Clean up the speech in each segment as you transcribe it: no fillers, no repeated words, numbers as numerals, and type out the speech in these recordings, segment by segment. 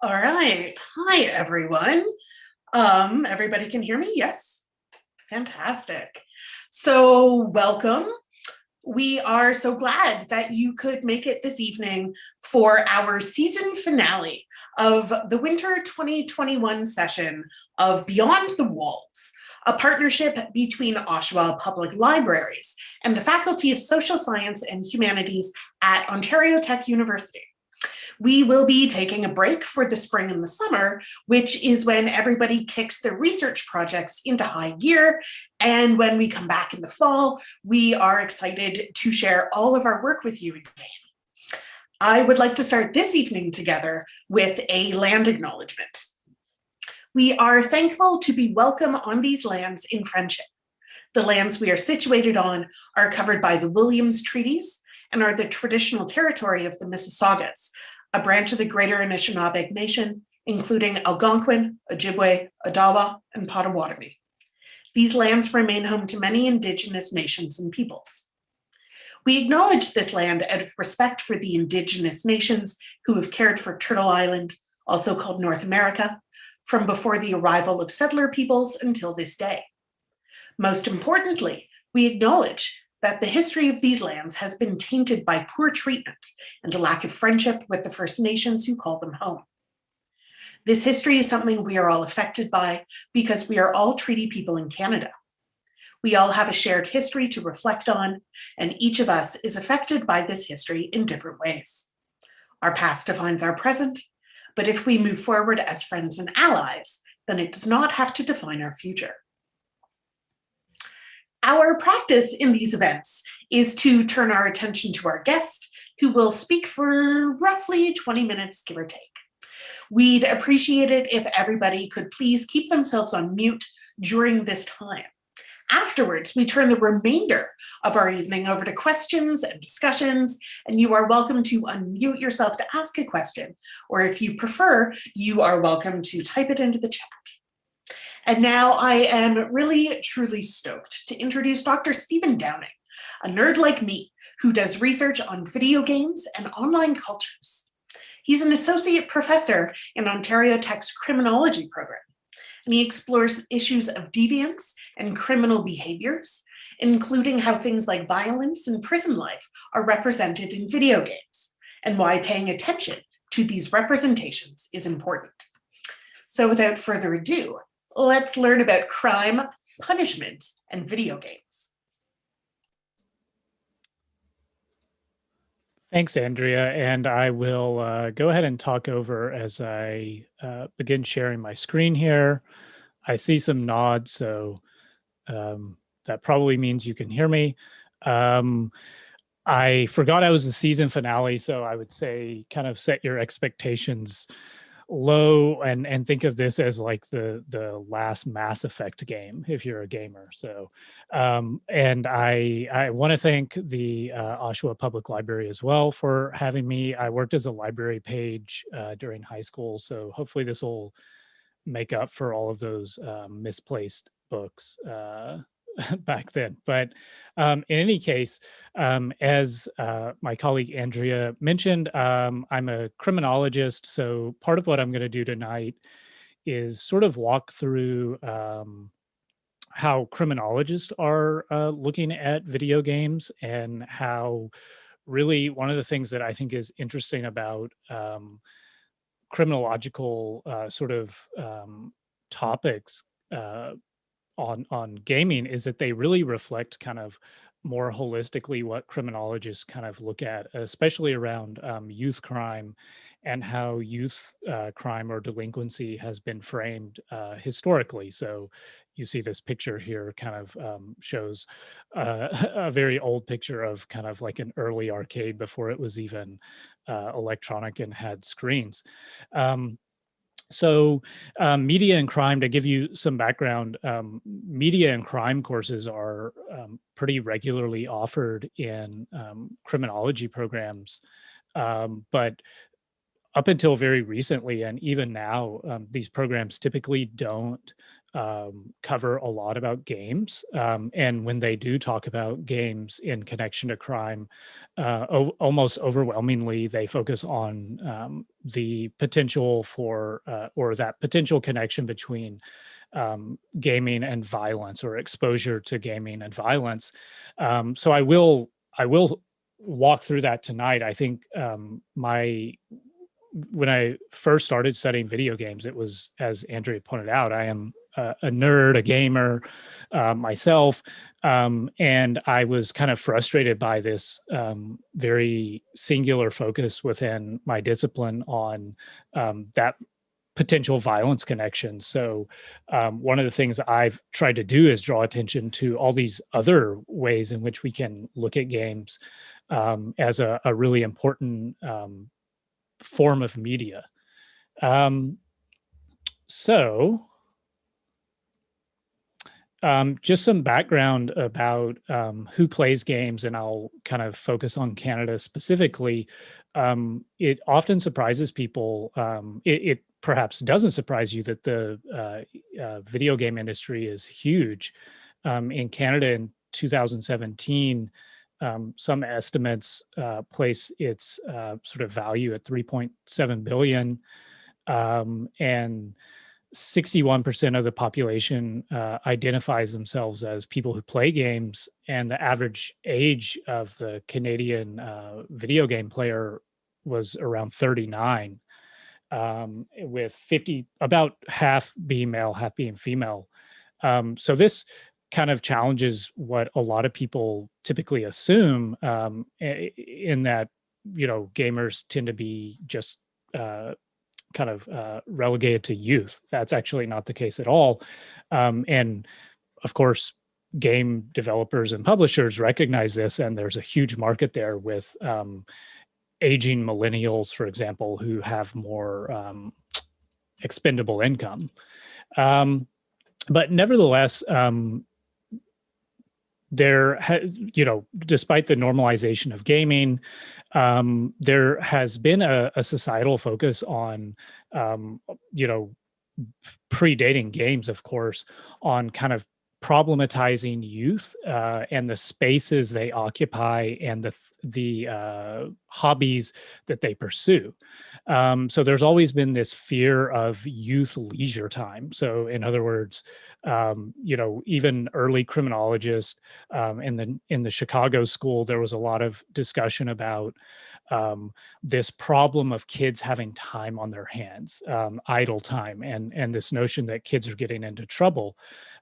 All right. Hi, everyone. Everybody can hear me? Yes. Fantastic. So, welcome. We are so glad that you could make it this evening for our season finale of the winter 2021 session of Beyond the Walls, a partnership between Oshawa Public Libraries and the Faculty of Social Science and Humanities at Ontario Tech University. We will be taking a break for the spring and the summer, which is when everybody kicks their research projects into high gear. And when we come back in the fall, we are excited to share all of our work with you again. I would like to start this evening together with a land acknowledgement. We are thankful to be welcome on these lands in friendship. The lands we are situated on are covered by the Williams Treaties and are the traditional territory of the Mississaugas, a branch of the Greater Anishinaabe Nation, including Algonquin, Ojibwe, Odawa, and Potawatomi. These lands remain home to many Indigenous nations and peoples. We acknowledge this land out of respect for the Indigenous nations who have cared for Turtle Island, also called North America, from before the arrival of settler peoples until this day. Most importantly, we acknowledge that the history of these lands has been tainted by poor treatment and a lack of friendship with the First Nations who call them home. This history is something we are all affected by because we are all treaty people in Canada. We all have a shared history to reflect on, and each of us is affected by this history in different ways. Our past defines our present, but if we move forward as friends and allies, then it does not have to define our future. Our practice in these events is to turn our attention to our guest, who will speak for roughly 20 minutes, give or take. We'd appreciate it if everybody could please keep themselves on mute during this time. Afterwards, we turn the remainder of our evening over to questions and discussions, and you are welcome to unmute yourself to ask a question, or if you prefer, you are welcome to type it into the chat. And now I am really, truly stoked to introduce Dr. Stephen Downing, a nerd like me who does research on video games and online cultures. He's an associate professor in Ontario Tech's criminology program, and he explores issues of deviance and criminal behaviors, including how things like violence and prison life are represented in video games, and why paying attention to these representations is important. So without further ado, let's learn about crime, punishment, and video games. Thanks, Andrea. And I will go ahead and talk over as I begin sharing my screen here. I see some nods, so that probably means you can hear me. I forgot I was the season finale, so I would say kind of set your expectations low and think of this as like the last Mass Effect game if you're a gamer. So and I want to thank the Oshawa Public Library as well for having me. I worked as a library page during high school, so hopefully this will make up for all of those misplaced books back then. But in any case, as my colleague Andrea mentioned, I'm a criminologist. So part of what I'm going to do tonight is sort of walk through how criminologists are looking at video games, and how really one of the things that I think is interesting about criminological sort of topics on gaming is that they really reflect kind of more holistically what criminologists kind of look at, especially around youth crime and how youth crime or delinquency has been framed historically. So you see this picture here kind of shows a very old picture of kind of like an early arcade before it was even electronic and had screens. So media and crime, to give you some background, media and crime courses are pretty regularly offered in criminology programs. But up until very recently, and even now, these programs typically don't cover a lot about games. And when they do talk about games in connection to crime, almost overwhelmingly, they focus on the potential for, or that potential connection between gaming and violence, or exposure to gaming and violence. So I will walk through that tonight. I think when I first started studying video games, it was, as Andrea pointed out, I am a nerd, a gamer myself. And I was kind of frustrated by this very singular focus within my discipline on that potential violence connection. So one of the things I've tried to do is draw attention to all these other ways in which we can look at games as a really important form of media. Um, so just some background about who plays games, and I'll kind of focus on Canada specifically. It often surprises people. It perhaps doesn't surprise you that the video game industry is huge. In Canada in 2017, some estimates place its sort of value at 3.7 billion, and 61% of the population identifies themselves as people who play games, and the average age of the Canadian video game player was around 39, with 50, about half being male, half being female. So this kind of challenges what a lot of people typically assume, in that, gamers tend to be just kind of relegated to youth. That's actually not the case at all. And of course, game developers and publishers recognize this, and there's a huge market there with aging millennials, for example, who have more expendable income. But nevertheless, despite the normalization of gaming, there has been a societal focus on, predating games, of course, on kind of problematizing youth and the spaces they occupy, and the hobbies that they pursue. So there's always been this fear of youth leisure time. So in other words, even early criminologists in the Chicago school, there was a lot of discussion about this problem of kids having time on their hands, idle time, and this notion that kids are getting into trouble.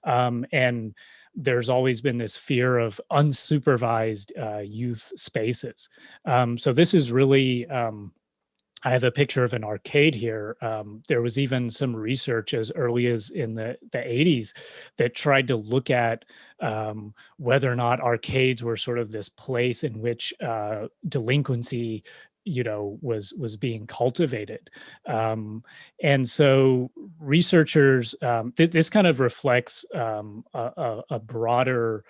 And there's always been this fear of unsupervised youth spaces. So this is really, I have a picture of an arcade here. There was even some research as early as in the 80s that tried to look at whether or not arcades were sort of this place in which delinquency, was being cultivated. And so researchers, this kind of reflects a broader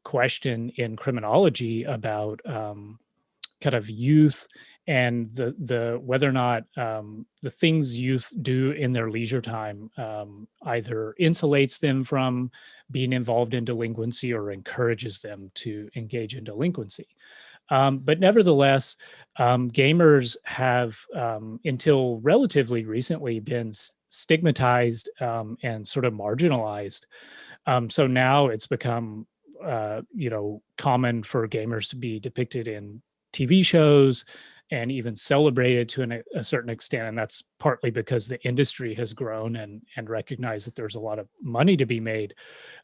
question in criminology about kind of youth, and the whether or not the things youth do in their leisure time either insulates them from being involved in delinquency or encourages them to engage in delinquency. But nevertheless, gamers have, until relatively recently, been stigmatized and sort of marginalized. So now it's become, common for gamers to be depicted in TV shows and even celebrated to a certain extent. And that's partly because the industry has grown and recognized that there's a lot of money to be made.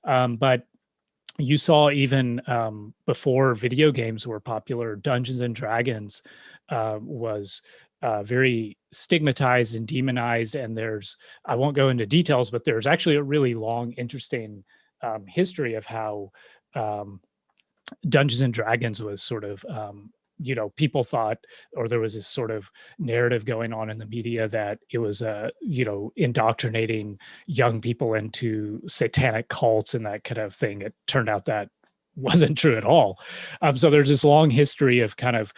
But you saw even before video games were popular, Dungeons and Dragons was very stigmatized and demonized. And I won't go into details, but there's actually a really long, interesting history of how Dungeons and Dragons was sort of, people thought, or there was this sort of narrative going on in the media that it was, indoctrinating young people into satanic cults and that kind of thing. It turned out that wasn't true at all. So there's this long history of kind of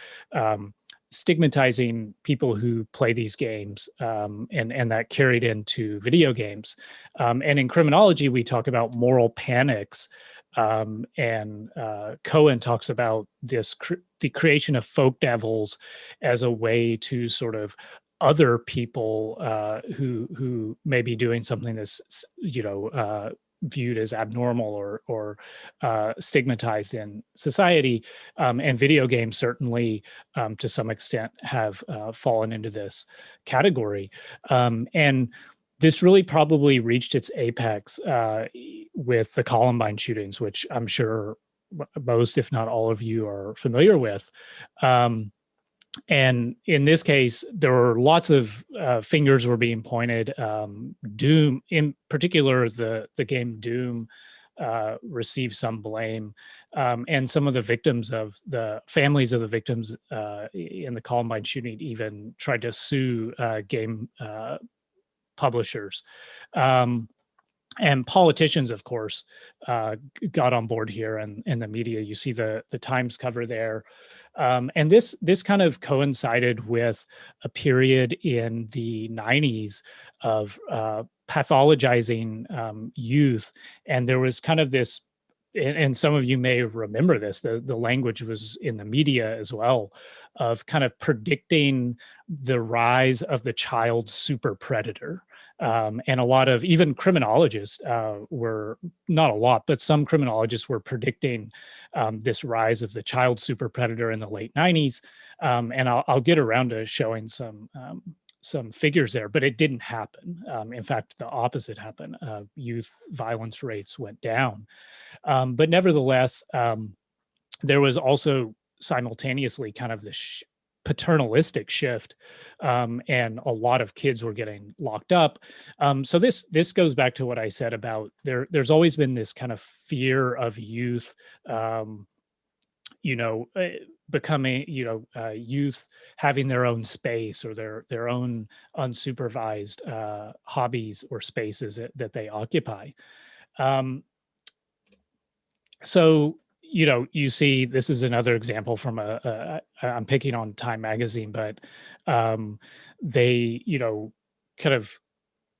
stigmatizing people who play these games, and that carried into video games. And in criminology, we talk about moral panics, and Cohen talks about the creation of folk devils as a way to sort of other people who may be doing something that's viewed as abnormal or stigmatized in society. And video games certainly, to some extent, have fallen into this category. And this really probably reached its apex with the Columbine shootings, which I'm sure most, if not all of you, are familiar with. And in this case, there were lots of fingers were being pointed. Doom, in particular, the game Doom, received some blame, and some of the victims of the families of the victims in the Columbine shooting even tried to sue game publishers. And politicians, of course, got on board here, and the media. You see the Times cover there, and this kind of coincided with a period in the '90s of pathologizing youth, and there was kind of this. And some of you may remember this. The language was in the media as well, of kind of predicting the rise of the child super predator. And a lot of even criminologists were, not a lot, but some criminologists were predicting this rise of the child super predator in the late '90s. And I'll get around to showing some figures there, but it didn't happen. In fact, the opposite happened. Youth violence rates went down. But nevertheless, there was also simultaneously kind of this paternalistic shift, and a lot of kids were getting locked up. So this goes back to what I said about there's always been this kind of fear of youth, becoming, youth having their own space or their own unsupervised hobbies or spaces that they occupy. So you see, this is another example from I'm picking on Time magazine, but they, kind of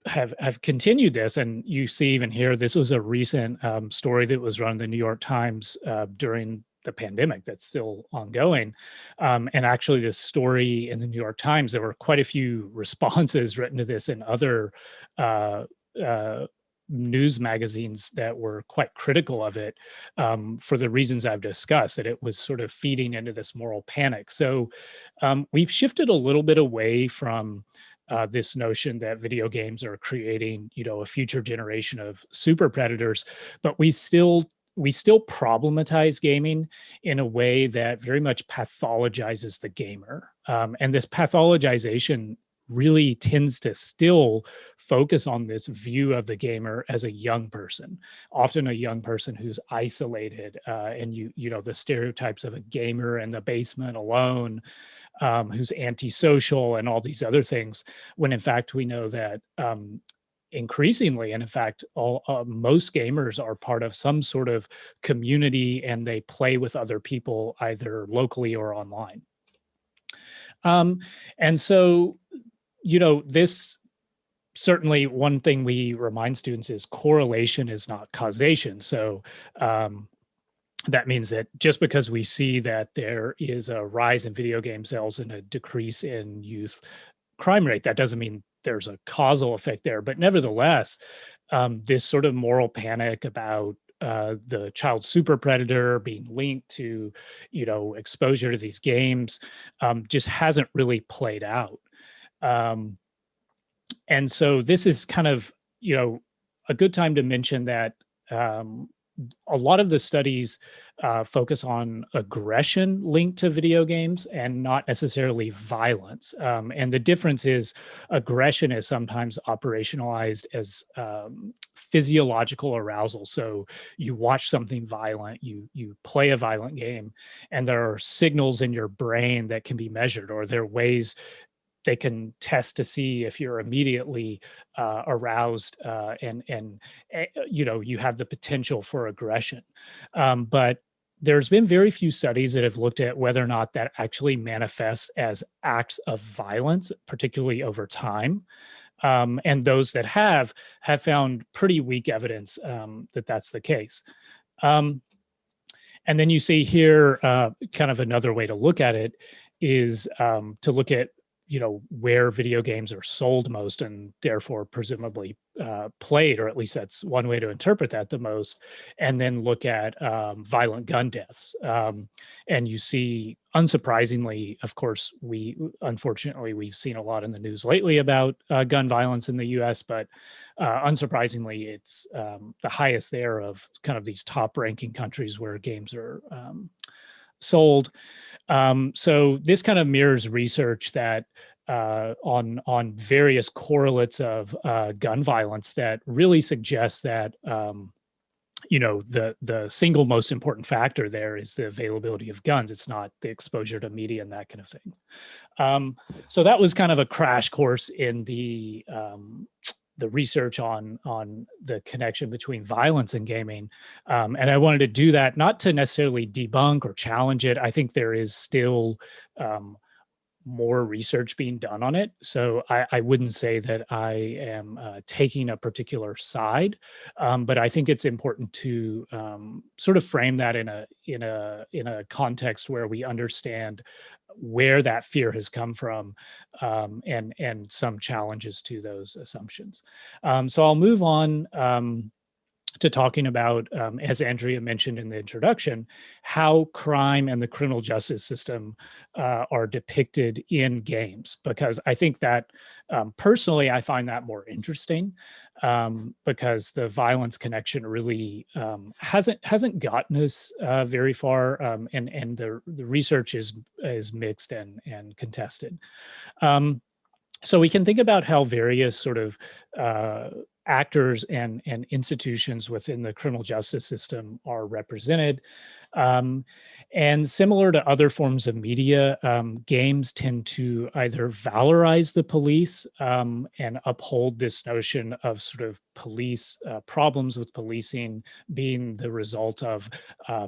have continued this, and you see even here, this was a recent story that was run in the New York Times during the pandemic that's still ongoing. And actually this story in the New York Times, there were quite a few responses written to this in other news magazines that were quite critical of it, for the reasons I've discussed, that it was sort of feeding into this moral panic. So we've shifted a little bit away from this notion that video games are creating, a future generation of super predators, but we still problematize gaming in a way that very much pathologizes the gamer. And this pathologization really tends to still focus on this view of the gamer as a young person, often a young person who's isolated, and the stereotypes of a gamer in the basement alone, who's antisocial and all these other things, when in fact we know that increasingly, and in fact most gamers are part of some sort of community, and they play with other people either locally or online. And so this certainly, one thing we remind students is correlation is not causation. So that means that just because we see that there is a rise in video game sales and a decrease in youth crime rate, that doesn't mean there's a causal effect there. But nevertheless, this sort of moral panic about the child super predator being linked to, exposure to these games, just hasn't really played out. And so this is kind of, a good time to mention that a lot of the studies focus on aggression linked to video games and not necessarily violence. And the difference is aggression is sometimes operationalized as physiological arousal. So you watch something violent, you play a violent game, and there are signals in your brain that can be measured, or there are ways they can test to see if you're immediately aroused, and you have the potential for aggression. But there's been very few studies that have looked at whether or not that actually manifests as acts of violence, particularly over time. And those that have found pretty weak evidence that that's the case. And then you see here, kind of another way to look at it is to look at, where video games are sold most and therefore presumably played, or at least that's one way to interpret that the most, and then look at violent gun deaths. And you see, unsurprisingly, of course, unfortunately, we've seen a lot in the news lately about gun violence in the US, but unsurprisingly, it's the highest there of kind of these top ranking countries where games are sold. So this kind of mirrors research that on various correlates of gun violence that really suggests that the single most important factor there is the availability of guns. It's not the exposure to media and that kind of thing. So that was kind of a crash course in the research on the connection between violence and gaming. And I wanted to do that not to necessarily debunk or challenge it. I think there is still more research being done on it. So I wouldn't say that I am taking a particular side, but I think it's important to sort of frame that in a context where we understand where that fear has come from, and some challenges to those assumptions. So I'll move on to talking about, as Andrea mentioned in the introduction, how crime and the criminal justice system are depicted in games, because I think that personally, I find that more interesting, because the violence connection really hasn't gotten us very far, and the research is mixed and contested. So we can think about how various sort of actors and institutions within the criminal justice system are represented. And similar to other forms of media, games tend to either valorize the police and uphold this notion of sort of police problems with policing being the result of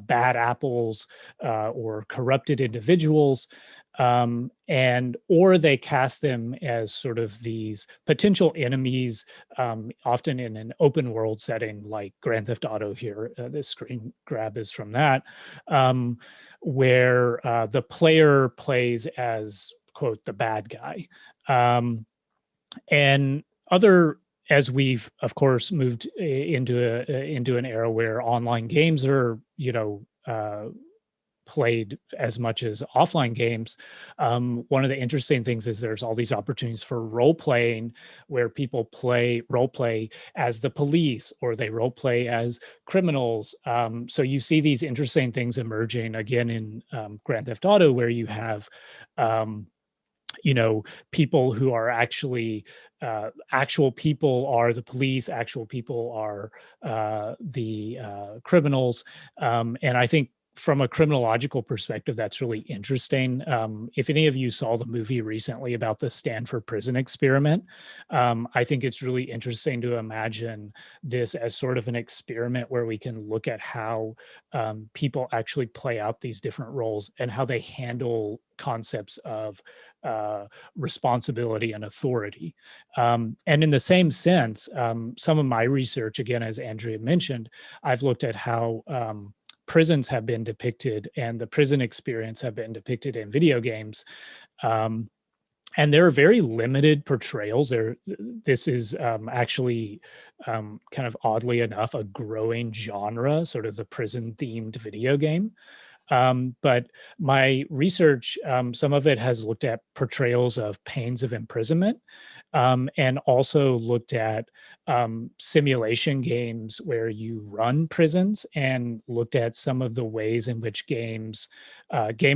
bad apples or corrupted individuals, or they cast them as sort of these potential enemies, often in an open world setting like Grand Theft Auto here. This screen grab is from that, where the player plays as, quote, the bad guy. And as we've, of course, moved into an era where online games are, played as much as offline games. One of the interesting things is there's all these opportunities for role playing where people role play as the police, or they role play as criminals. So you see these interesting things emerging again in Grand Theft Auto, where you have people who are actually actual people are the police, actual people are the criminals. And I think from a criminological perspective, that's really interesting. If any of you saw the movie recently about the Stanford prison experiment, I think it's really interesting to imagine this as sort of an experiment where we can look at how people actually play out these different roles and how they handle concepts of responsibility and authority. And in the same sense, some of my research, again, as Andrea mentioned, I've looked at how prisons have been depicted and the prison experience have been depicted in video games. And there are very limited portrayals. This is actually kind of oddly enough a growing genre, sort of the prison-themed video game. But my research, some of it has looked at portrayals of pains of imprisonment, and also looked at simulation games where you run prisons, and looked at some of the ways in which game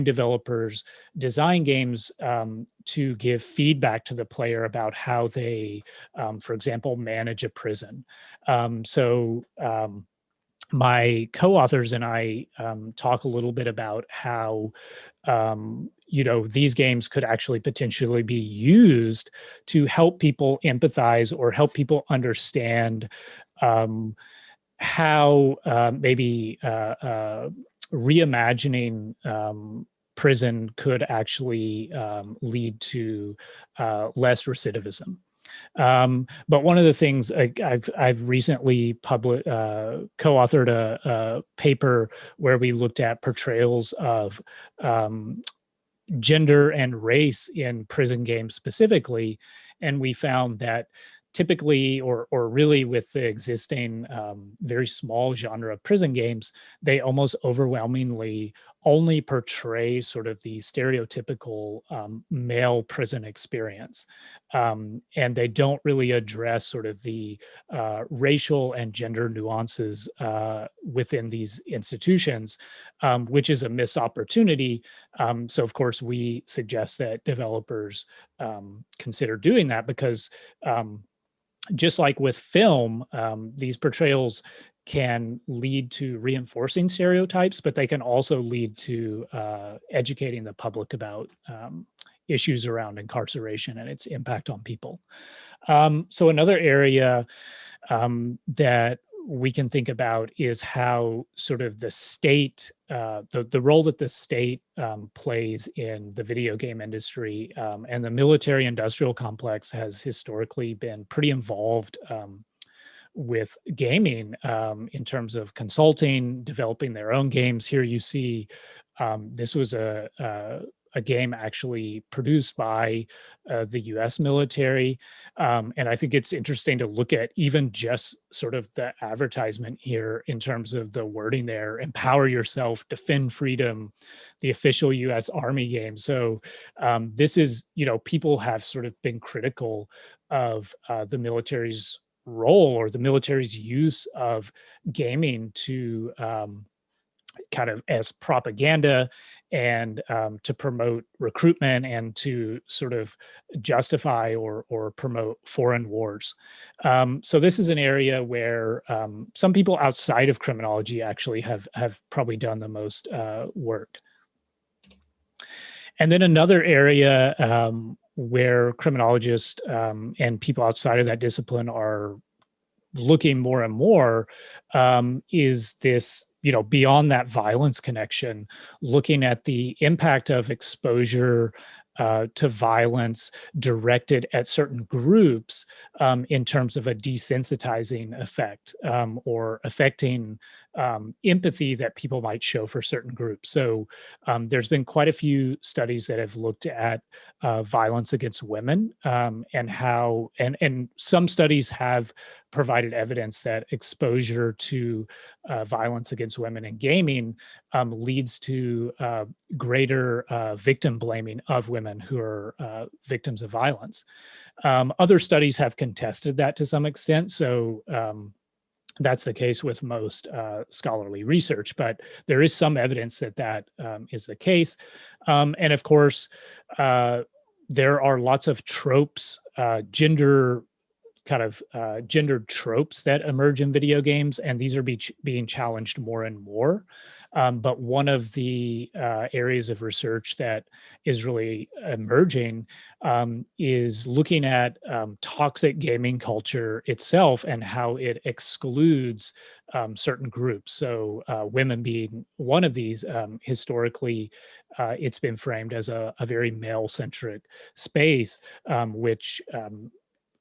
developers design games to give feedback to the player about how they, for example, manage a prison. My co-authors and I talk a little bit about how these games could actually potentially be used to help people empathize or help people understand how maybe reimagining prison could actually lead to less recidivism. But one of the things I've recently co-authored a paper where we looked at portrayals of gender and race in prison games specifically, and we found that typically, or really with the existing very small genre of prison games, they almost overwhelmingly only portray sort of the stereotypical male prison experience. And they don't really address sort of the racial and gender nuances within these institutions, which is a missed opportunity. So of course, we suggest that developers consider doing that, because just like with film, these portrayals can lead to reinforcing stereotypes, but they can also lead to educating the public about issues around incarceration and its impact on people. So another area that we can think about is how sort of the state, the role that the state plays in the video game industry, and the military industrial complex has historically been pretty involved with gaming in terms of consulting, developing their own games. Here you see this was a game actually produced by the US military. And I think it's interesting to look at even just sort of the advertisement here in terms of the wording there: empower yourself, defend freedom, the official US Army game. So this is, people have sort of been critical of the military's role, or the military's use of gaming to kind of as propaganda, and to promote recruitment, and to sort of justify or promote foreign wars. So this is an area where some people outside of criminology actually have probably done the most work. And then another area where criminologists and people outside of that discipline are looking more and more is this, beyond that violence connection, looking at the impact of exposure to violence directed at certain groups in terms of a desensitizing effect, or affecting empathy that people might show for certain groups. So there's been quite a few studies that have looked at violence against women, and how, and some studies have provided evidence that exposure to violence against women in gaming leads to greater victim blaming of women who are victims of violence. Other studies have contested that to some extent. So that's the case with most scholarly research, but there is some evidence that that is the case. And of course, there are lots of tropes, gendered tropes that emerge in video games, and these are being challenged more and more. But one of the areas of research that is really emerging is looking at toxic gaming culture itself, and how it excludes certain groups. So women being one of these. Historically, it's been framed as a very male-centric space, which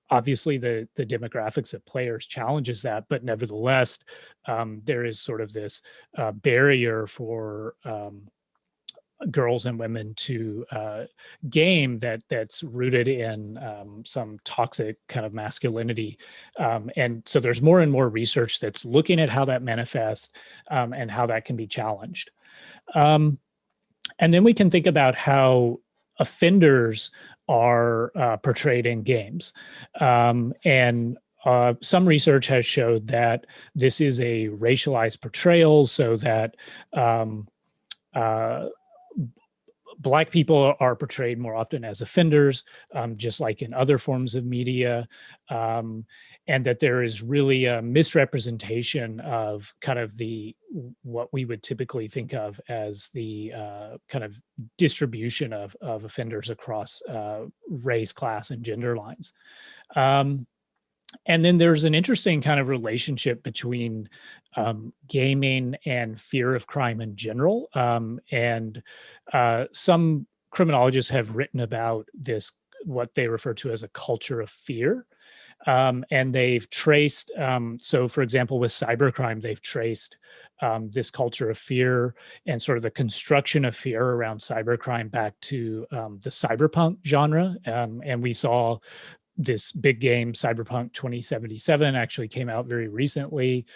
obviously the demographics of players challenges that, but nevertheless, there is sort of this barrier for girls and women to game that's rooted in some toxic kind of masculinity. And so there's more and more research that's looking at how that manifests, and how that can be challenged. And then we can think about how offenders are portrayed in games. And some research has showed that this is a racialized portrayal, so that Black people are portrayed more often as offenders, just like in other forms of media, and that there is really a misrepresentation of kind of what we would typically think of as the kind of distribution of offenders across race, class, and gender lines. And then there's an interesting kind of relationship between gaming and fear of crime in general. And some criminologists have written about this, what they refer to as a culture of fear. And they've traced, so for example, with cybercrime, they've traced this culture of fear and sort of the construction of fear around cybercrime back to the cyberpunk genre. And we saw this big game, Cyberpunk 2077, actually came out very recently.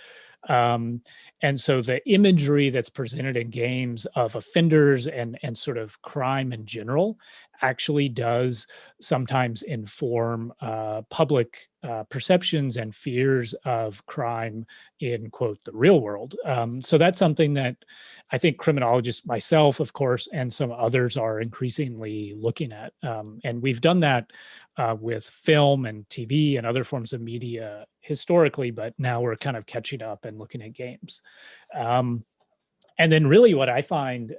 Um, and so the imagery that's presented in games of offenders and sort of crime in general actually does sometimes inform public perceptions and fears of crime in, quote, the real world. So that's something that I think criminologists, myself, of course, and some others are increasingly looking at. And we've done that with film and TV and other forms of media historically, but now we're kind of catching up and looking at games. And then really what I find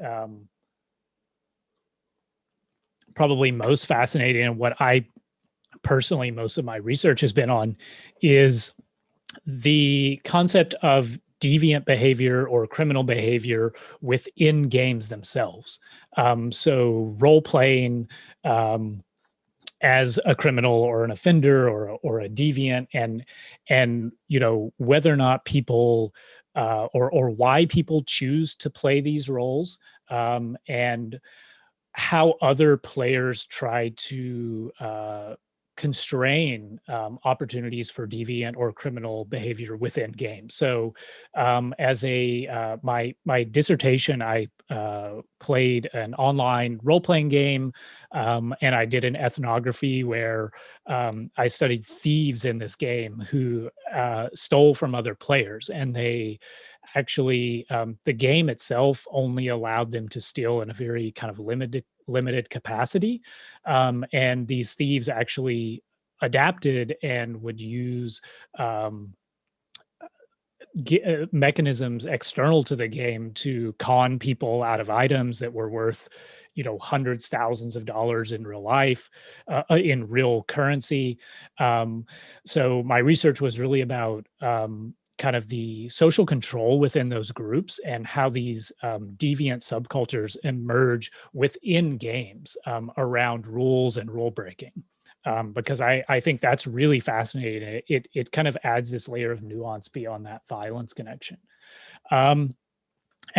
probably most fascinating, and what I personally, most of my research has been on, is the concept of deviant behavior or criminal behavior within games themselves. So role playing as a criminal or an offender or a deviant, and you know, whether or not people or why people choose to play these roles, and how other players try to constrain opportunities for deviant or criminal behavior within games. So, as a my dissertation, I played an online role playing game, and I did an ethnography where I studied thieves in this game who stole from other players, and they actually the game itself only allowed them to steal in a very kind of limited capacity, and these thieves actually adapted and would use mechanisms external to the game to con people out of items that were worth, you know, hundreds, thousands of dollars in real life, in real currency. So my research was really about kind of the social control within those groups and how these deviant subcultures emerge within games around rules and rule breaking. Because I think that's really fascinating. It kind of adds this layer of nuance beyond that violence connection. And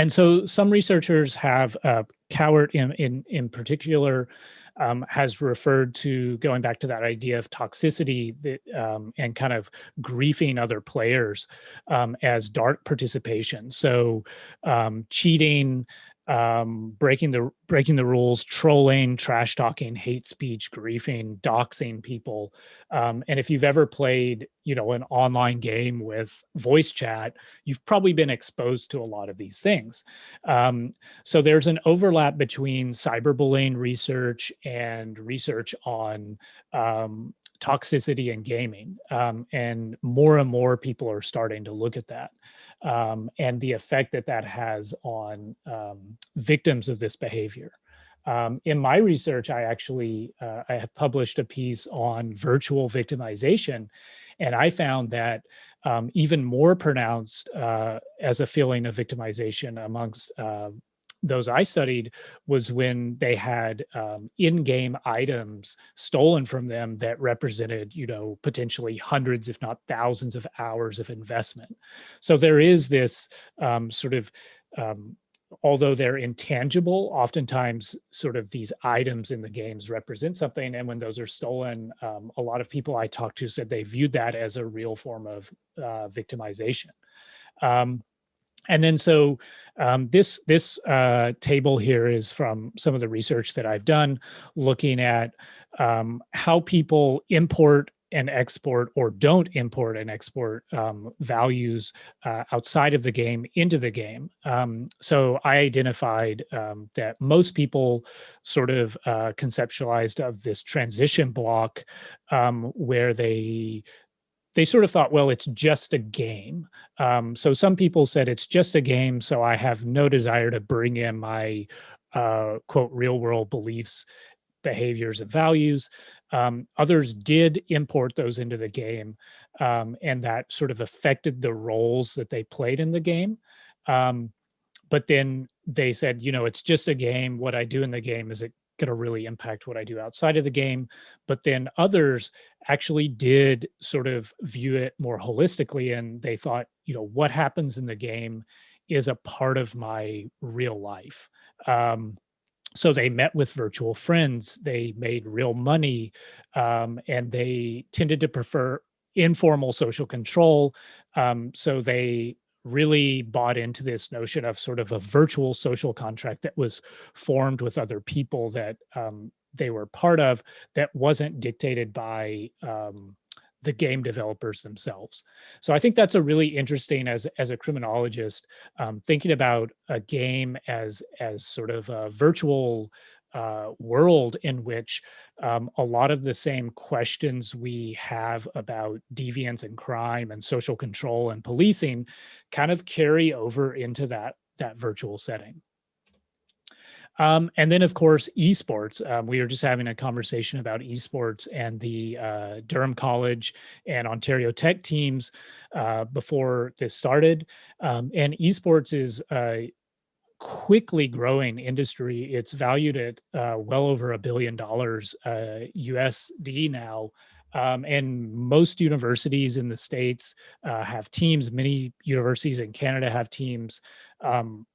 so some researchers have, Cowart in particular, has referred to going back to that idea of toxicity that, and kind of griefing other players as dark participation. So cheating, breaking the rules, trolling, trash talking, hate speech, griefing, doxing people. And if you've ever played, you know, an online game with voice chat, you've probably been exposed to a lot of these things. So there's an overlap between cyberbullying research and research on toxicity in gaming, and more people are starting to look at that. And the effect that that has on victims of this behavior. In my research, I actually I have published a piece on virtual victimization, and I found that even more pronounced as a feeling of victimization amongst those I studied was when they had in-game items stolen from them that represented, you know, potentially hundreds, if not thousands of hours of investment. So there is this sort of, although they're intangible, oftentimes sort of these items in the games represent something. And when those are stolen, a lot of people I talked to said they viewed that as a real form of victimization. And then so this table here is from some of the research that I've done, looking at how people import and export or don't import and export values outside of the game into the game. So I identified that most people sort of conceptualized of this transition block where they sort of thought, well, it's just a game. So some people said it's just a game, so I have no desire to bring in my quote real world beliefs behaviors and values. Others did import those into the game, and that sort of affected the roles that they played in the game. But then they said, it's just a game. What I do in the game, is it going to really impact what I do outside of the game? But then others actually did sort of view it more holistically, and they thought, what happens in the game is a part of my real life. So they met with virtual friends, they made real money, and they tended to prefer informal social control. So they really bought into this notion of sort of a virtual social contract that was formed with other people that they were part of, that wasn't dictated by the game developers themselves. So I think that's a really interesting, as a criminologist, thinking about a game as sort of a virtual world in which a lot of the same questions we have about deviance and crime and social control and policing kind of carry over into that virtual setting. And then, of course, esports. We were just having a conversation about esports and the Durham College and Ontario Tech teams before this started. And esports is a quickly growing industry. It's valued at well over $1 billion USD now. And most universities in the States have teams. Many universities in Canada have teams.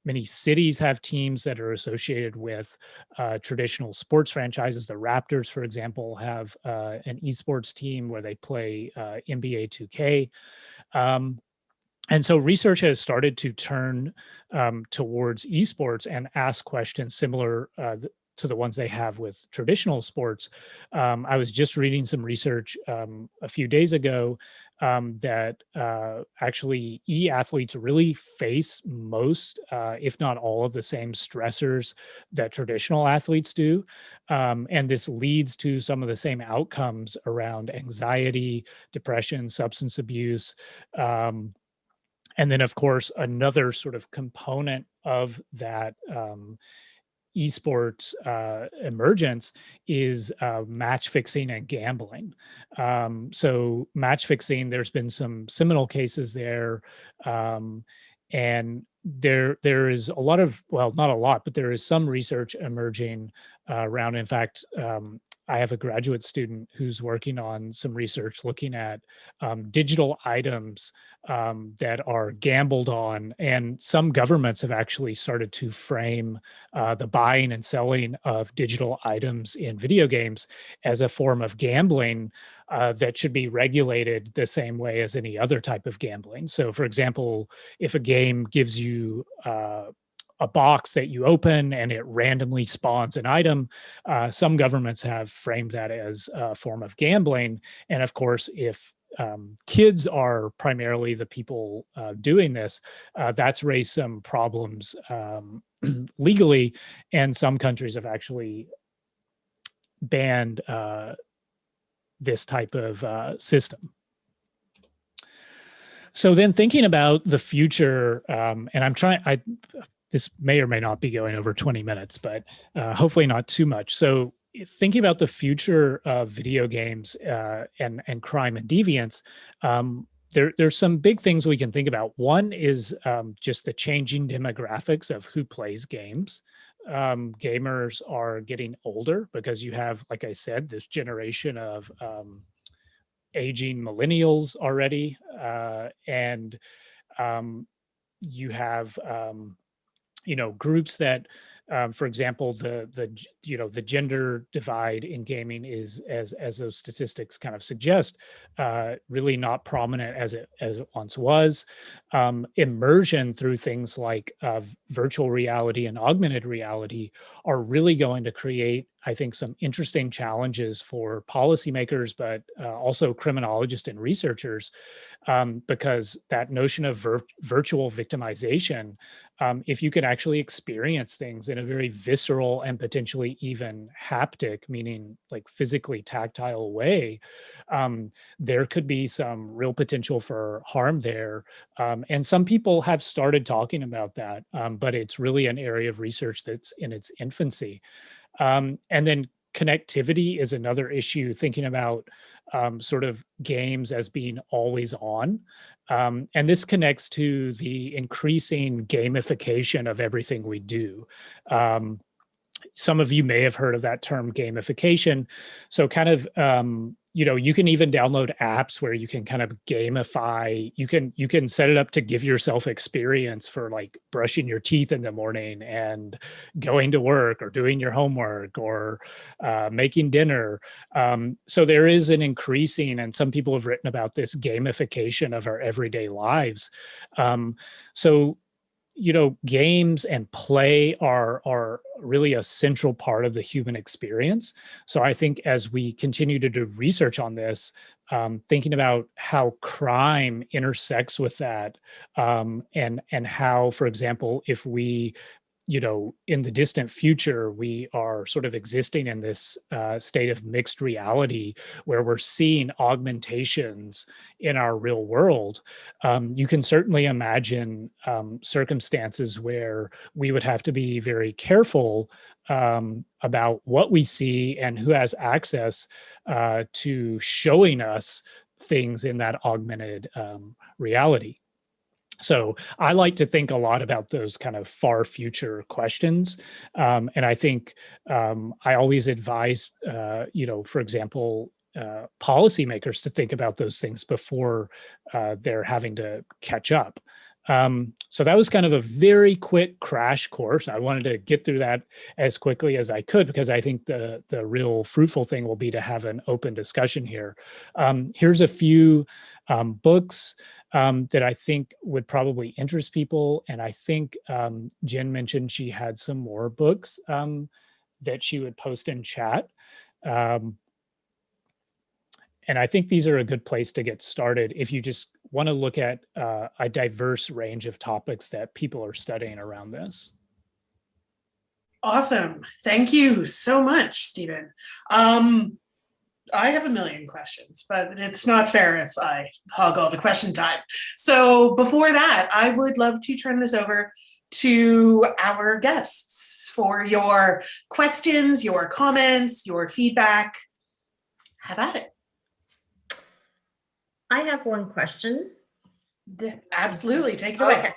Many cities have teams that are associated with traditional sports franchises. The Raptors, for example, have an esports team where they play NBA 2K. And so research has started to turn towards esports and ask questions similar to the ones they have with traditional sports. I was just reading some research a few days ago that actually e-athletes really face most, if not all, of the same stressors that traditional athletes do. And this leads to some of the same outcomes around anxiety, depression, substance abuse. And then, of course, another sort of component of that esports emergence is match fixing and gambling. So match fixing, there's been some seminal cases there, and there is a lot of, well, not a lot, but there is some research emerging around. In fact, I have a graduate student who's working on some research looking at digital items that are gambled on. And some governments have actually started to frame the buying and selling of digital items in video games as a form of gambling that should be regulated the same way as any other type of gambling. So, for example, if a game gives you a box that you open and it randomly spawns an item, some governments have framed that as a form of gambling. And of course, if kids are primarily the people doing this, that's raised some problems legally, and some countries have actually banned this type of system. So then, thinking about the future, and this may or may not be going over 20 minutes, but hopefully not too much. So thinking about the future of video games and crime and deviance, there's some big things we can think about. One is just the changing demographics of who plays games. Gamers are getting older because you have, like I said, this generation of aging millennials already, and you have groups that, for example, the gender divide in gaming is, as those statistics kind of suggest, really not prominent as it once was. Immersion through things like virtual reality and augmented reality are really going to create, I think, some interesting challenges for policymakers, but also criminologists and researchers, because that notion of virtual victimization, if you can actually experience things in a very visceral and potentially even haptic, meaning like physically tactile way, there could be some real potential for harm there. And some people have started talking about that, but it's really an area of research that's in its infancy. And then connectivity is another issue, thinking about sort of games as being always on. And this connects to the increasing gamification of everything we do. Some of you may have heard of that term, gamification. So kind of, you can even download apps where you can kind of gamify. You can set it up to give yourself experience for like brushing your teeth in the morning and going to work or doing your homework or making dinner. So there is an increasing, and some people have written about this, gamification of our everyday lives. So games and play are really a central part of the human experience. So I think as we continue to do research on this, thinking about how crime intersects with that, and how, for example, if we in the distant future, we are sort of existing in this state of mixed reality where we're seeing augmentations in our real world. You can certainly imagine circumstances where we would have to be very careful about what we see and who has access to showing us things in that augmented reality. So I like to think a lot about those kind of far future questions. And I think I always advise, for example, policymakers to think about those things before they're having to catch up. So that was kind of a very quick crash course. I wanted to get through that as quickly as I could because I think the real fruitful thing will be to have an open discussion here. Here's a few books that I think would probably interest people. And I think Jen mentioned she had some more books that she would post in chat. And I think these are a good place to get started if you just want to look at a diverse range of topics that people are studying around this. Awesome. Thank you so much, Stephen. I have a million questions, but it's not fair if I hog all the question time. So before that, I would love to turn this over to our guests for your questions, your comments, your feedback. Have at it. I have one question. Absolutely. Take it away. Okay.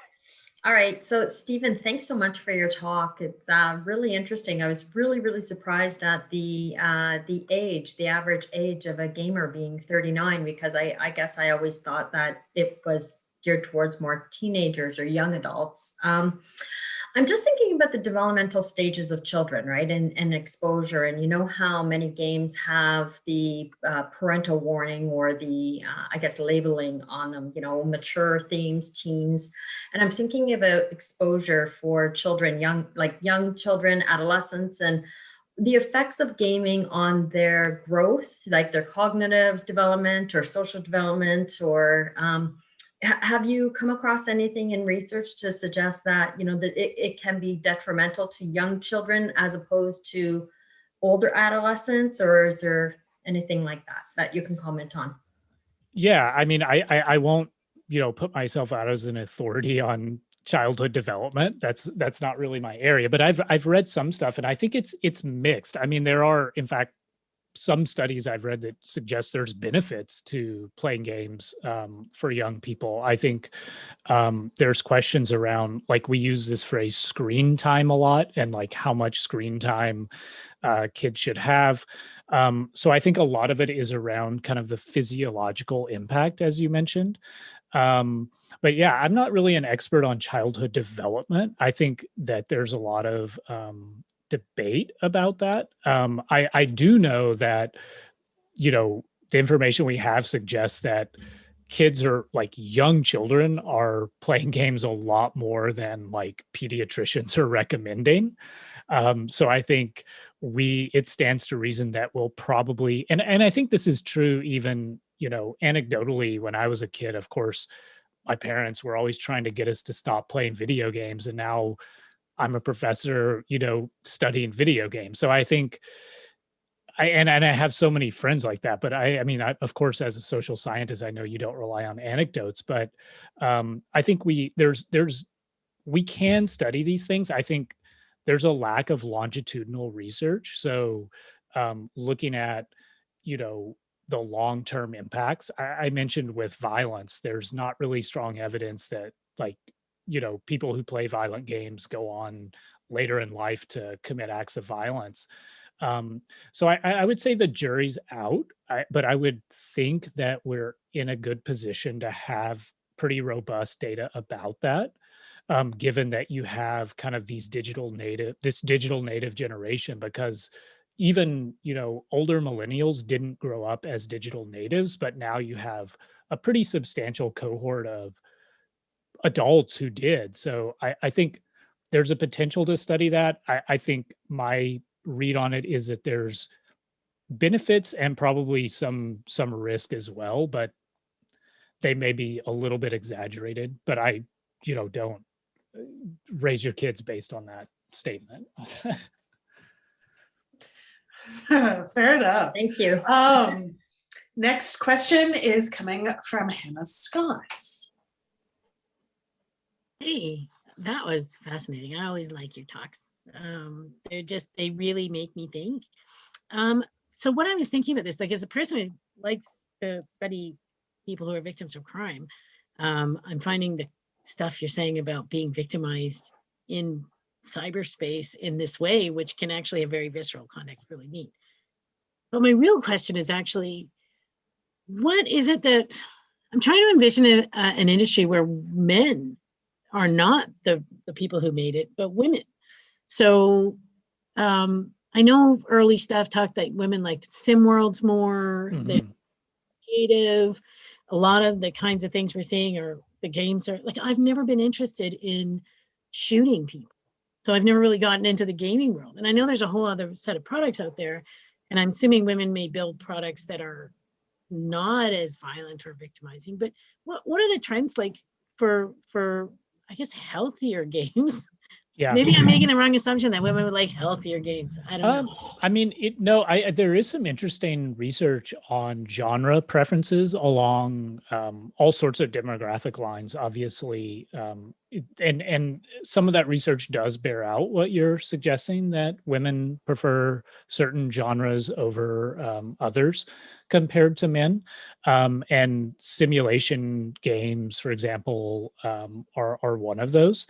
All right. So, Stephen, thanks so much for your talk. It's really interesting. I was really surprised at the average age of a gamer being 39, because I guess I always thought that it was geared towards more teenagers or young adults. I'm just thinking about the developmental stages of children, right? And exposure. And you know how many games have the parental warning or the, I guess, labeling on them, mature themes, teens. And I'm thinking about exposure for children, young children, adolescents, and the effects of gaming on their growth, like their cognitive development or social development, or have you come across anything in research to suggest that, that it can be detrimental to young children as opposed to older adolescents, or is there anything like that you can comment on? Yeah, I mean, I won't, put myself out as an authority on childhood development. That's not really my area, but I've read some stuff and I think it's mixed. I mean, there are, in fact, some studies I've read that suggest there's benefits to playing games for young people. I think there's questions around, like, we use this phrase screen time a lot, and like how much screen time kids should have. So I think a lot of it is around kind of the physiological impact, as you mentioned. But yeah, I'm not really an expert on childhood development. I think that there's a lot of debate about that. I do know that, the information we have suggests that kids, are like, young children are playing games a lot more than like pediatricians are recommending. So I think it stands to reason that we'll probably, and I think this is true even, anecdotally, when I was a kid, of course, my parents were always trying to get us to stop playing video games. And now I'm a professor, studying video games. So I think I have so many friends like that, but I mean, of course, as a social scientist, I know you don't rely on anecdotes, but I think we can study these things. I think there's a lack of longitudinal research. So looking at, the long-term impacts. I mentioned with violence, there's not really strong evidence that like, people who play violent games go on later in life to commit acts of violence. So I would say the jury's out, but I would think that we're in a good position to have pretty robust data about that, given that you have kind of this digital native generation, because even older millennials didn't grow up as digital natives, but now you have a pretty substantial cohort of adults who did. So I think there's a potential to study that. I think my read on it is that there's benefits and probably some risk as well, but they may be a little bit exaggerated. But I, don't raise your kids based on that statement. Fair enough. Thank you. Next question is coming from Hannah Scott. Hey, that was fascinating. I always like your talks. They really make me think. So what I was thinking about this, like as a person who likes to study people who are victims of crime, I'm finding the stuff you're saying about being victimized in cyberspace in this way, which can actually have very visceral context, really neat. But my real question is actually, what is it that I'm trying to envision an industry where men are not the people who made it, but women. So I know early stuff talked that women liked sim worlds more, they're creative. A lot of the kinds of things we're seeing are the games are like, I've never been interested in shooting people. So I've never really gotten into the gaming world. And I know there's a whole other set of products out there. And I'm assuming women may build products that are not as violent or victimizing, but what are the trends like for I guess healthier games? Yeah. Maybe I'm making the wrong assumption that women would like healthier games. I don't know. I mean, there is some interesting research on genre preferences along all sorts of demographic lines, obviously. And some of that research does bear out what you're suggesting, that women prefer certain genres over others compared to men. And simulation games, for example, are one of those.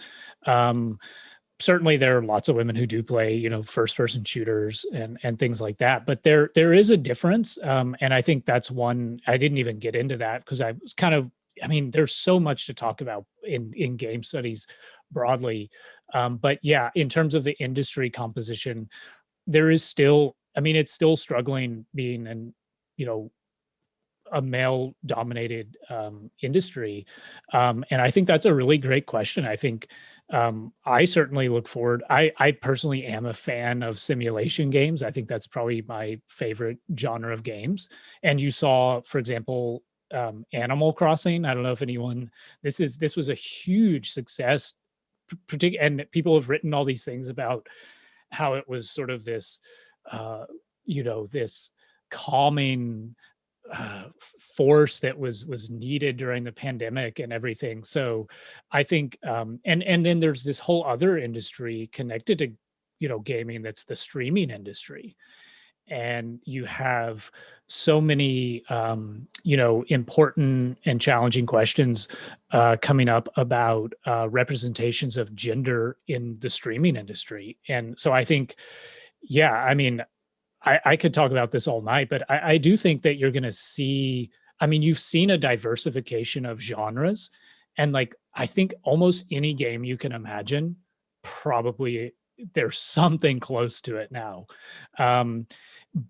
Certainly there are lots of women who do play, first person shooters and things like that, but there is a difference. And I think that's one, I didn't even get into that because I was there's so much to talk about in game studies broadly. But yeah, in terms of the industry composition, there is still, it's still struggling being a male dominated industry. And I think that's a really great question. I think I certainly look forward. I personally am a fan of simulation games. I think that's probably my favorite genre of games. And you saw, for example, Animal Crossing. I don't know if anyone, this was a huge success, and people have written all these things about how it was sort of this, this calming force that was needed during the pandemic and everything. So I think and then there's this whole other industry connected to gaming, that's the streaming industry. And you have so many important and challenging questions coming up about representations of gender in the streaming industry. And so I think, I could talk about this all night, but I do think that you're going to see, you've seen a diversification of genres. And I think almost any game you can imagine, probably there's something close to it now.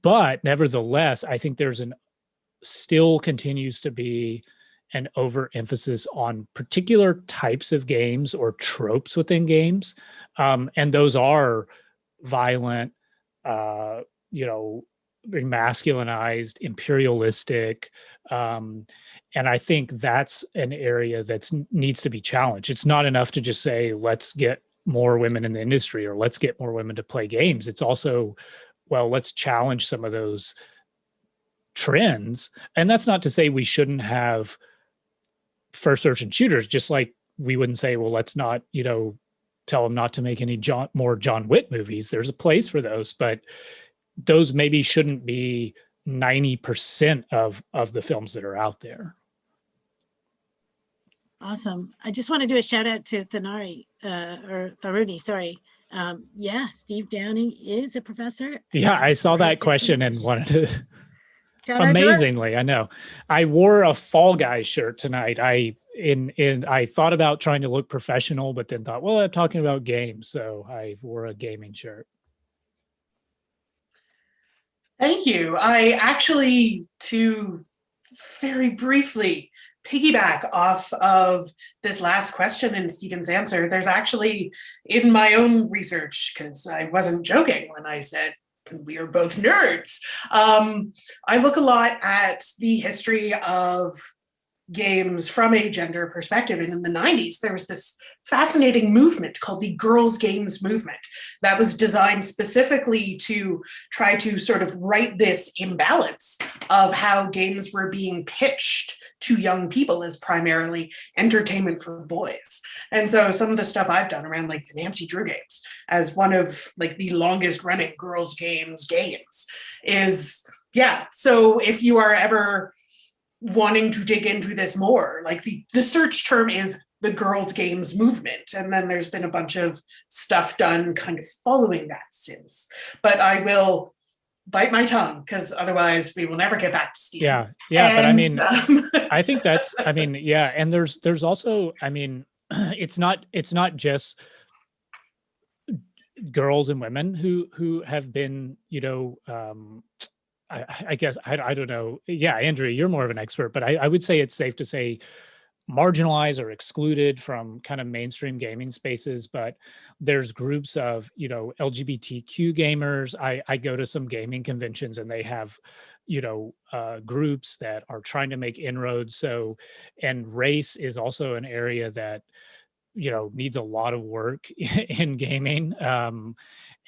But nevertheless, I think still continues to be an overemphasis on particular types of games or tropes within games. And those are violent, masculinized, imperialistic. And I think that's an area that needs to be challenged. It's not enough to just say, let's get more women in the industry or let's get more women to play games. It's also, well, let's challenge some of those trends. And that's not to say we shouldn't have first person shooters, just like we wouldn't say, well, let's not, tell them not to make any more John Wick movies. There's a place for those, but those maybe shouldn't be 90% of the films that are out there. Awesome. I just want to do a shout out to Thanari, or Tharuni, sorry. Yeah, Steve Downing is a professor. Yeah, I saw that question and wanted to. Amazingly, I know. I wore a Fall Guy shirt tonight. I thought about trying to look professional, but then thought, well, I'm talking about games, so I wore a gaming shirt. Thank you. I actually, to very briefly piggyback off of this last question and Stephen's answer, there's actually, in my own research, because I wasn't joking when I said we are both nerds, I look a lot at the history of games from a gender perspective. And in the 90s, there was this fascinating movement called the girls' games movement that was designed specifically to try to sort of right this imbalance of how games were being pitched to young people as primarily entertainment for boys. And so some of the stuff I've done around like the Nancy Drew games as one of like the longest running girls' games is, yeah. So if you are ever wanting to dig into this more, like the search term is the girls' games movement. And then there's been a bunch of stuff done kind of following that since. But I will bite my tongue because otherwise we will never get back to Steve. Yeah. But I mean, I think that's, I mean, yeah. And there's also, I mean, it's not just girls and women who have been, you know, I guess, I don't know. Yeah, Andrea, you're more of an expert, but I would say it's safe to say marginalized or excluded from kind of mainstream gaming spaces. But there's groups of, you know, LGBTQ gamers. I go to some gaming conventions and they have, you know, groups that are trying to make inroads. So, and race is also an area that, you know, needs a lot of work in gaming.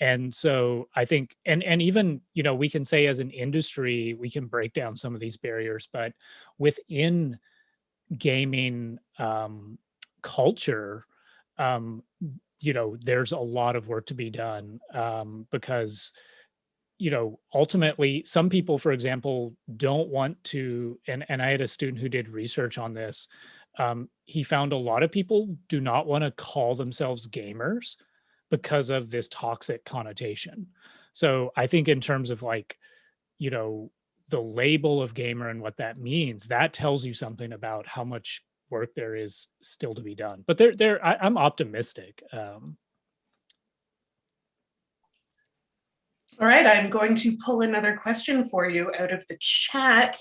And so I think, and even, you know, we can say as an industry, we can break down some of these barriers, but within gaming culture, you know, there's a lot of work to be done because, you know, ultimately some people, for example, don't want to, and I had a student who did research on this. He found a lot of people do not want to call themselves gamers because of this toxic connotation. So I think in terms of like, you know, the label of gamer and what that means, that tells you something about how much work there is still to be done. But I'm optimistic. All right, I'm going to pull another question for you out of the chat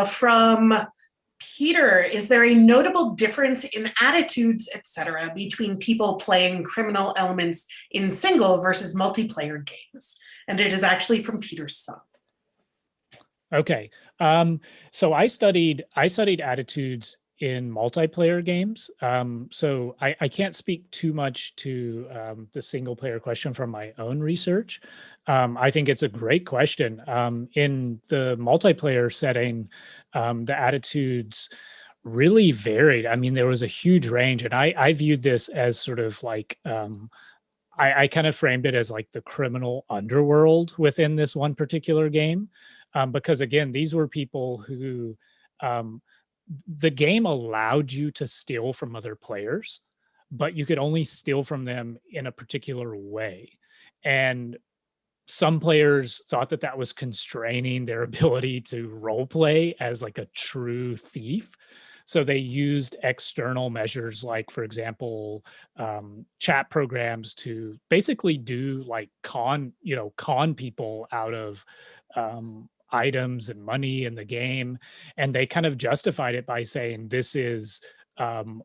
from Peter. Is there a notable difference in attitudes, etc., between people playing criminal elements in single versus multiplayer games? And it is actually from Peter's son. Okay, so I studied attitudes in multiplayer games. So I can't speak too much to the single player question from my own research. I think it's a great question. In the multiplayer setting, the attitudes really varied. I mean, there was a huge range, and I viewed this as sort of like, I kind of framed it as like the criminal underworld within this one particular game. Because again, these were people who, the game allowed you to steal from other players, but you could only steal from them in a particular way. And some players thought that that was constraining their ability to role play as like a true thief. So they used external measures, like, for example, chat programs to basically do like con people out of items and money in the game. And they kind of justified it by saying this is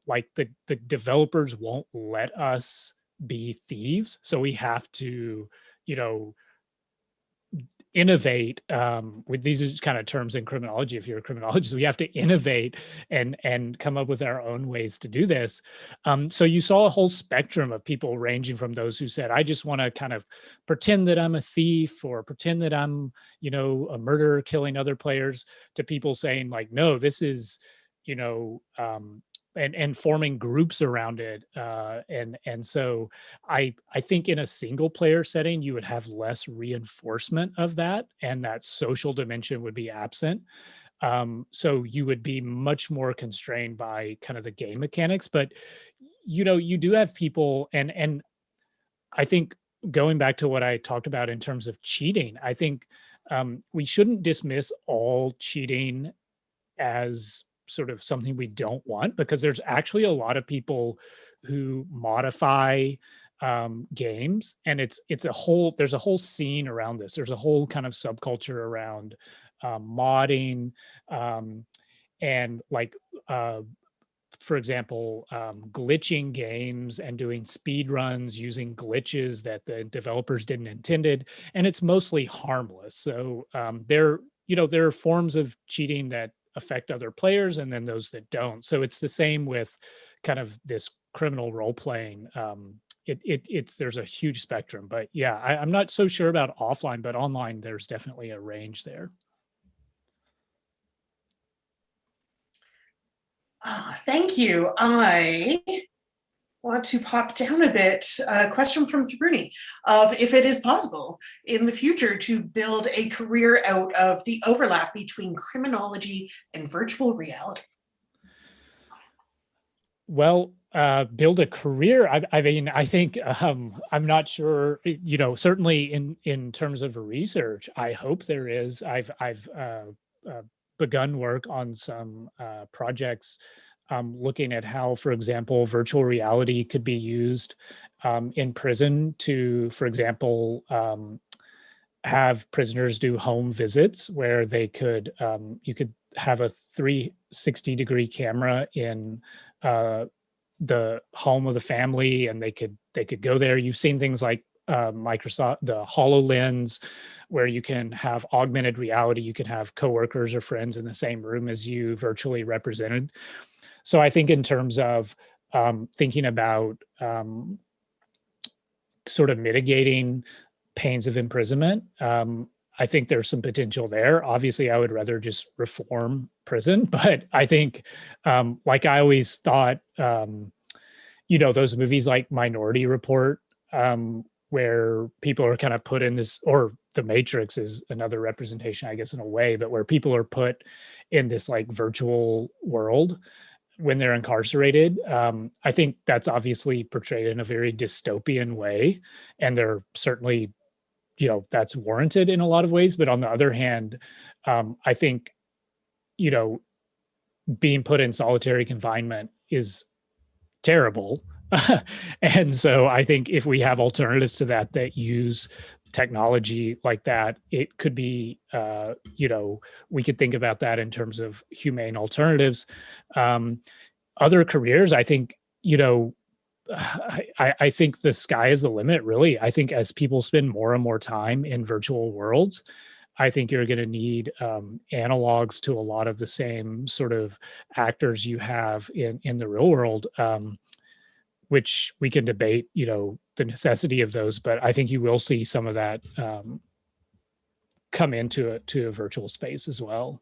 like the developers won't let us be thieves. So we have to, you know, innovate with these kind of terms in criminology. If you're a criminologist, we have to innovate and come up with our own ways to do this. So you saw a whole spectrum of people ranging from those who said, I just want to kind of pretend that I'm a thief or pretend that I'm, you know, a murderer killing other players, to people saying like, no, this is, you know, and forming groups around it. And so I think in a single player setting, you would have less reinforcement of that, and that social dimension would be absent. So you would be much more constrained by kind of the game mechanics. But you do have people, and I think going back to what I talked about in terms of cheating, I think we shouldn't dismiss all cheating as sort of something we don't want, because there's actually a lot of people who modify games, and there's a whole scene around this. There's a whole kind of subculture around modding, and like for example, glitching games and doing speed runs using glitches that the developers didn't intended, and it's mostly harmless. So there are forms of cheating that affect other players, and then those that don't. So it's the same with kind of this criminal role playing. There's a huge spectrum, but yeah, I'm not so sure about offline, but online there's definitely a range there. Thank you. I want to pop down a bit. A question from Bruni of if it is possible in the future to build a career out of the overlap between criminology and virtual reality. Well, build a career. I mean, I think I'm not sure. Certainly in terms of research, I hope there is. I've begun work on some projects looking at how, for example, virtual reality could be used in prison to, for example, have prisoners do home visits where they could you could have a 360-degree camera in the home of the family, and they could go there. You've seen things like Microsoft, the HoloLens, where you can have augmented reality. You can have coworkers or friends in the same room as you, virtually represented. So I think in terms of thinking about sort of mitigating pains of imprisonment, I think there's some potential there. Obviously, I would rather just reform prison, but I think, like I always thought, those movies like Minority Report, where people are kind of put in this, or The Matrix is another representation, I guess, in a way, but where people are put in this like virtual world when they're incarcerated. I think that's obviously portrayed in a very dystopian way, and they're certainly, that's warranted in a lot of ways. But on the other hand, I think, being put in solitary confinement is terrible. And so I think if we have alternatives to that use technology like that, it could be, we could think about that in terms of humane alternatives. Other careers, I think, I think the sky is the limit, really. I think as people spend more and more time in virtual worlds, I think you're going to need analogs to a lot of the same sort of actors you have in the real world, which we can debate, the necessity of those. But I think you will see some of that come into a virtual space as well.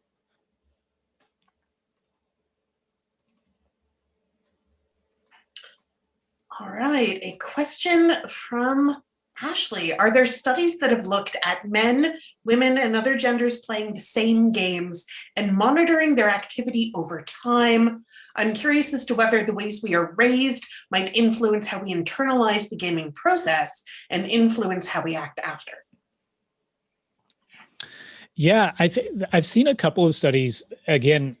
All right, a question from Ashley. Are there studies that have looked at men, women, and other genders playing the same games and monitoring their activity over time? I'm curious as to whether the ways we are raised might influence how we internalize the gaming process and influence how we act after. Yeah, I think I've seen a couple of studies. Again,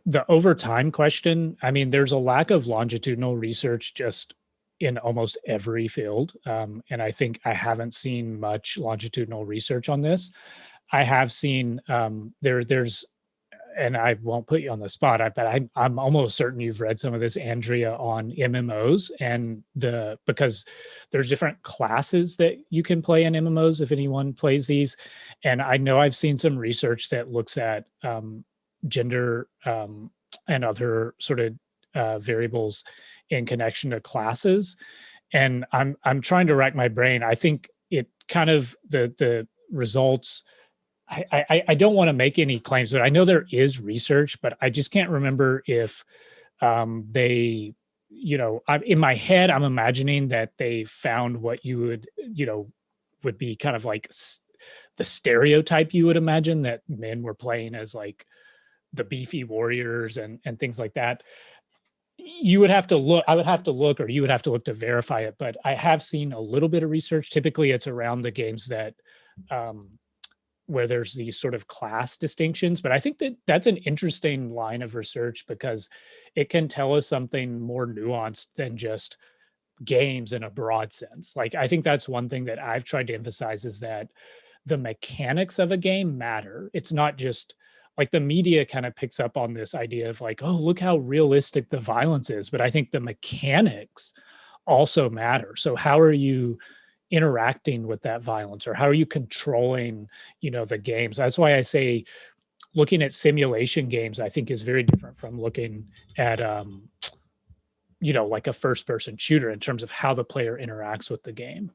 the over time question, I mean, there's a lack of longitudinal research just in almost every field. And I think I haven't seen much longitudinal research on this. I have seen there's, and I won't put you on the spot, but I'm almost certain you've read some of this, Andrea, on MMOs, and because there's different classes that you can play in MMOs if anyone plays these. And I know I've seen some research that looks at gender and other sort of variables in connection to classes. And I'm trying to rack my brain. I think it kind of the results, I don't want to make any claims, but I know there is research, but I just can't remember if They, in my head, I'm imagining that they found what you would, would be kind of like the stereotype you would imagine, that men were playing as like the beefy warriors and things like that. You would have to look, I would have to look, or you would have to look to verify it. But I have seen a little bit of research. Typically it's around the games that, where there's these sort of class distinctions. But I think that that's an interesting line of research, because it can tell us something more nuanced than just games in a broad sense. Like, I think that's one thing that I've tried to emphasize, is that the mechanics of a game matter. It's not just like the media kind of picks up on this idea of like, oh, look how realistic the violence is. But I think the mechanics also matter. So how are you interacting with that violence, or how are you controlling, the games? That's why I say looking at simulation games, I think, is very different from looking at, like a first person shooter, in terms of how the player interacts with the game.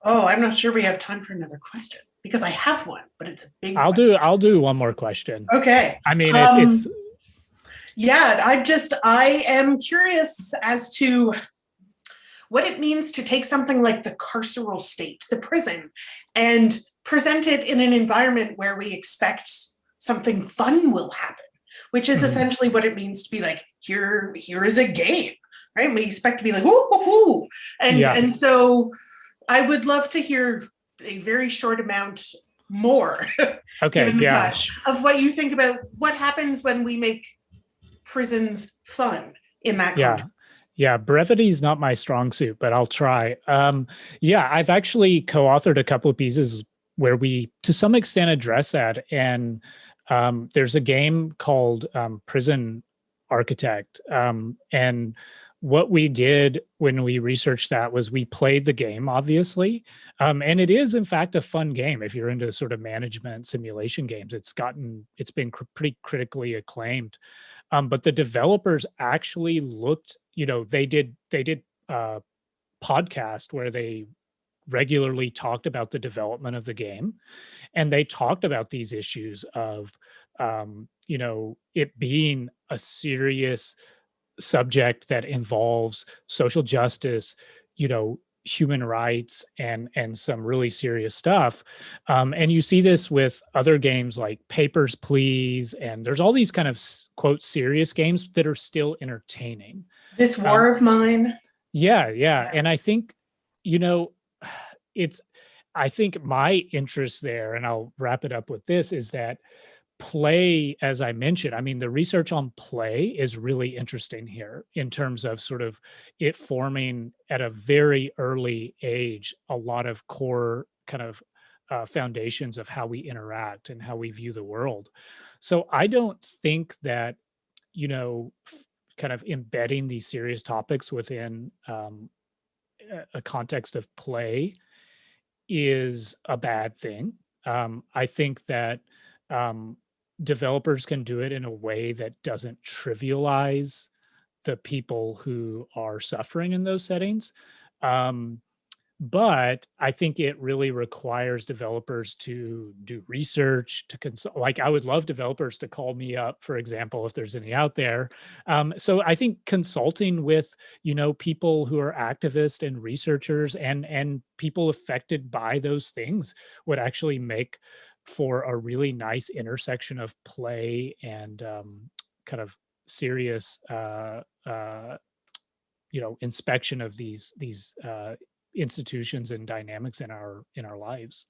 Oh, I'm not sure we have time for another question, because I have one, but it's a big I'll do one more question. Okay. I mean, it's yeah, I am curious as to what it means to take something like the carceral state, the prison, and present it in an environment where we expect something fun will happen, which is essentially what it means to be like, here is a game, right? We expect to be like, woo, woo, woo. And so I would love to hear a very short amount more, okay, given the time, of what you think about what happens when we make prisons fun in that context. Yeah, brevity is not my strong suit, but I'll try. I've actually co-authored a couple of pieces where we, to some extent, address that. And there's a game called Prison Architect. And what we did when we researched that was we played the game, obviously. And it is, in fact, a fun game. If you're into sort of management simulation games, it's been pretty critically acclaimed. But the developers actually looked, they did a podcast where they regularly talked about the development of the game. And they talked about these issues of, it being a serious subject that involves social justice, human rights, and some really serious stuff. And you see this with other games like Papers, Please, and there's all these kind of quote serious games that are still entertaining. This War of Mine. Yeah. And I think, I think my interest there, and I'll wrap it up with this, is that play, as I mentioned, I mean, the research on play is really interesting here, in terms of sort of it forming at a very early age a lot of core kind of foundations of how we interact and how we view the world. So I don't think that, kind of embedding these serious topics within a context of play is a bad thing. I think that developers can do it in a way that doesn't trivialize the people who are suffering in those settings. But I think it really requires developers to do research, to consult. Like, I would love developers to call me up, for example, if there's any out there. So I think consulting with, people who are activists and researchers and people affected by those things would actually make for a really nice intersection of play and kind of serious, inspection of these institutions and dynamics in our lives.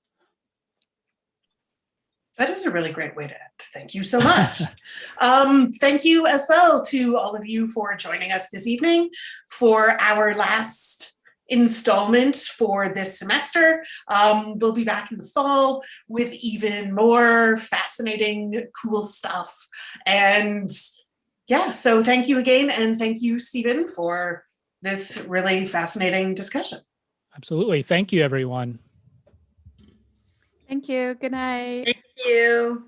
That is a really great way to end. Thank you so much. Thank you as well to all of you for joining us this evening for our last installment for this semester. We'll be back in the fall with even more fascinating, cool stuff. And yeah, so thank you again. And thank you, Stephen, for this really fascinating discussion. Absolutely. Thank you, everyone. Thank you. Good night. Thank you.